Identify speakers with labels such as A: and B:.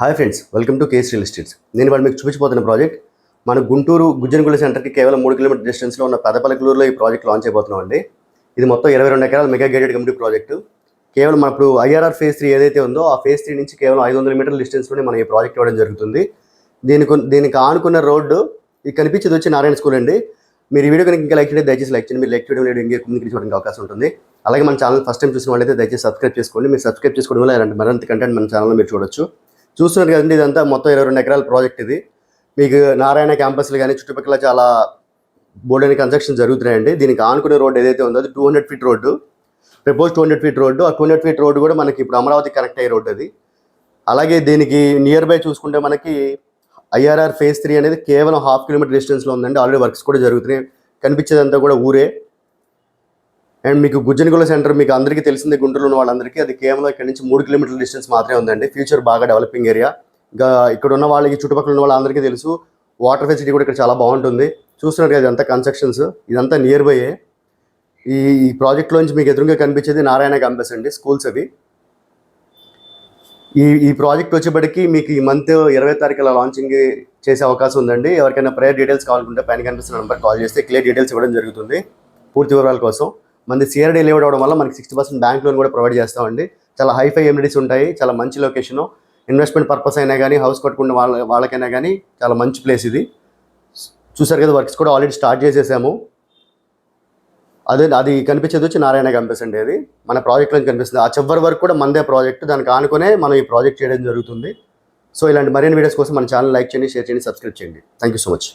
A: Hi friends, welcome to case real estates. నేను వాళ్ళు మీకు చూపించబోతున్న ప్రాజెక్ట్ మన గుంటూరు గుజ్జనగూడ సెంటర్కి కేవలం 3 కిలోమీటర్ డిస్టెన్స్లో ఉన్న పెదపల్లికలూరులో ఈ ప్రాజెక్ట్ లాంచ్ అయిపోతున్నాం అండి. ఇది మొత్తం 22 ఎకరాల మెగా గేటెడ్ కమ్యూనిటీ ప్రాజెక్టు. కేవలం మన ఇప్పుడు ఐఆర్ఆర్ ఫేజ్ 3 ఏదైతే ఉందో ఆ ఫేజ్ 3 నుంచి కేవలం 500 మీటర్ల డిస్టెన్స్లోనే మనం ఈ ప్రాజెక్ట్ ఇవ్వడం జరుగుతుంది. దీనికి ఆనుకున్న రోడ్డు ఇది కనిపించేది వచ్చి నారాయణ స్కూల్ అండి. మీరు ఈ వీడియో కనుక ఇంకా లైక్ చేయండి, దయచేసి లైక్ చేయండి. మీరు లైక్ చేయడం లేదు ఇంకా ముందుకు చూడడానికి అవకాశం ఉంటుంది. అలాగే మన ఛానల్ ఫస్ట్ టైం చూసిన వాళ్ళైతే దయచేసి సబ్స్క్రైబ్ చేసుకోండి. మీరు సబ్స్క్రైబ్ చేసుకోవడం వల్ల ఇలాంటి మరింత కంటెంట్ మన ఛానల్లో మీరు చూడొచ్చు. చూస్తున్నారు కదండి, ఇదంతా మొత్తం 22 ఎకరాల ప్రాజెక్ట్. ఇది మీకు నారాయణ క్యాంపస్లు కానీ చుట్టుపక్కల చాలా బోర్డు అనే కన్స్ట్రక్షన్ జరుగుతున్నాయండి. దీనికి ఆనుకునే రోడ్డు ఏదైతే ఉందో అది 200 feet road, propose 200 feet road. ఆ 200 ఫీట్ రోడ్డు కూడా మనకి ఇప్పుడు అమరావతి కనెక్ట్ అయ్యే రోడ్డు అది. అలాగే దీనికి నియర్ బై చూసుకుంటే మనకి ఐఆర్ఆర్ ఫేజ్ 3 అనేది కేవలం 1/2 కిలోమీటర్ డిస్టెన్స్లో ఉందండి. ఆల్రెడీ వర్క్స్ కూడా జరుగుతున్నాయి. కనిపించేదంతా కూడా ఊరే. అండ్ మీకు గుజ్జనగూడ సెంటర్ మీకు అందరికీ తెలిసిందే, గుంటూరులో ఉన్న వాళ్ళందరికీ. అది కేవలం ఇక్కడ నుంచి 3 కిలోమీటర్ల డిస్టెన్స్ మాత్రమే ఉందండి. ఫ్యూచర్ బాగా డెవలపింగ్ ఏరియా. ఇంకా ఇక్కడ ఉన్న వాళ్ళకి, చుట్టుపక్కల ఉన్న వాళ్ళందరికీ తెలుసు, వాటర్ ఫెసిలిటీ కూడా ఇక్కడ చాలా బాగుంటుంది. చూస్తున్నారు కదా ఇదంతా కన్స్ట్రక్షన్స్, ఇదంతా నియర్ బైయే. ఈ ప్రాజెక్ట్లోంచి మీకు ఎదురుగా కనిపించేది నారాయణ క్యాంపస్ అండి, స్కూల్స్ అవి. ఈ ప్రాజెక్ట్ వచ్చేప్పటికి మీకు ఈ మంత్ 20వ తారీఖున లాంచింగ్ చేసే అవకాశం ఉందండి. ఎవరికైనా ప్రేయర్ డీటెయిల్స్ కావాలనుకుంటే పైన కనిపిస్తున్న నెంబర్ కాల్ చేస్తే క్లియర్ డీటెయిల్స్ ఇవ్వడం జరుగుతుంది. పూర్తి వివరాల కోసం మనది సిఆర్డీ లేఅవుట్ అవడం వల్ల మనకి 60% బ్యాంక్ లోన్ కూడా ప్రొవైడ్ చేస్తామండి. చాలా హైఫై ఎమ్యూనిటీస్ ఉంటాయి, చాలా మంచి లొకేషను. ఇన్వెస్ట్మెంట్ పర్పస్ అయినా కానీ, హౌస్ కట్టుకున్న వాళ్ళకైనా కానీ చాలా మంచి ప్లేస్ ఇది. చూసారు కదా, వర్క్స్ కూడా ఆల్రెడీ స్టార్ట్ చేసేసాము. అది కనిపించేది వచ్చి నారాయణ క్యాంపస్ అండి. అది మన ప్రాజెక్ట్లో కనిపిస్తుంది. ఆ చివరి వరకు కూడా మనదే ప్రాజెక్ట్. దానికి ఆనుకునే మనం ఈ ప్రాజెక్ట్ చేయడం జరుగుతుంది. సో ఇలాంటి మరిన్ని వీడియోస్ కోసం మన ఛానల్ లైక్ చేయండి, షేర్ చేయండి, సబ్స్క్రైబ్ చేయండి. Thank you so much.